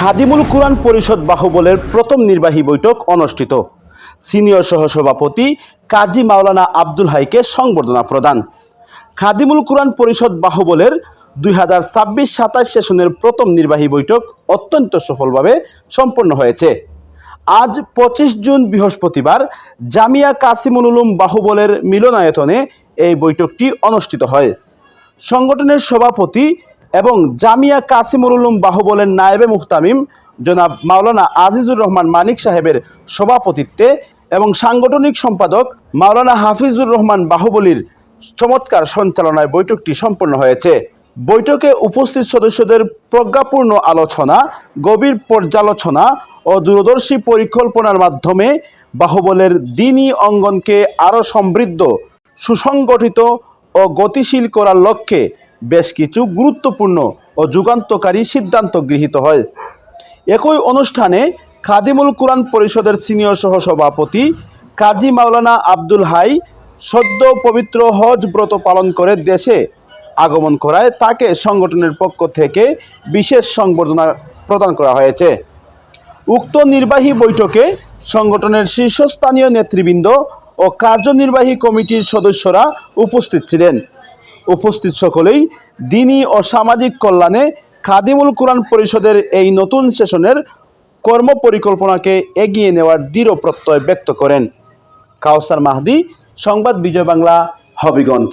খাদিমুল কুরআন পরিষদ বাহুবলের প্রথম নির্বাহী বৈঠক অনুষ্ঠিত। সিনিয়র সহসভাপতি কাজী মাওলানা আব্দুল হাইকে সংবর্ধনা প্রদান। খাদিমুল কুরআন পরিষদ বাহুবলের 2026-27 সেশনের প্রথম নির্বাহী বৈঠক অত্যন্ত সফলভাবে সম্পন্ন হয়েছে। আজ 25 জুন বৃহস্পতিবার জামিয়া কাসিমুল উলুম বাহুবলের মিলনায়তনে এই বৈঠকটি অনুষ্ঠিত হয়। সংগঠনের সভাপতি এবং জামিয়া কাসিমুল উলুম বাহুবলের নায়েবে মুহতামিম জনাব মাওলানা আজিজুর রহমান মানিক সাহেবের সভাপতিত্বে এবং সাংগঠনিক সম্পাদক মাওলানা হাফিজুর রহমান বাহুবলীর চমৎকার সঞ্চালনায় বৈঠকটি সম্পন্ন হয়েছে। বৈঠকে উপস্থিত সদস্যদের প্রজ্ঞাপূর্ণ আলোচনা, গভীর পর্যালোচনা ও দূরদর্শী পরিকল্পনার মাধ্যমে বাহুবলের দ্বীনি অঙ্গনকে আরও সমৃদ্ধ, সুসংগঠিত ও গতিশীল করার লক্ষ্যে বেশ কিছু গুরুত্বপূর্ণ ও যুগান্তকারী সিদ্ধান্ত গৃহীত হয়। একই অনুষ্ঠানে খাদিমুল কুরআন পরিষদের সিনিয়র সহসভাপতি কাজী মাওলানা আব্দুল হাই সদ্য পবিত্র হজ ব্রত পালন করে দেশে আগমন করায় তাকে সংগঠনের পক্ষ থেকে বিশেষ সংবর্ধনা প্রদান করা হয়েছে। উক্ত নির্বাহী বৈঠকে সংগঠনের শীর্ষস্থানীয় নেতৃবৃন্দ ও কার্যনির্বাহী কমিটির সদস্যরা উপস্থিত ছিলেন। উপস্থিত সকলেই দ্বীনি ও সামাজিক কল্যাণে খাদিমুল কুরআন পরিষদের এই নতুন সেশনের কর্মপরিকল্পনাকে এগিয়ে নেওয়ার দৃঢ় প্রত্যয় ব্যক্ত করেন। কাউসার মাহদি, সংবাদ বিজয় বাংলা, হবিগঞ্জ।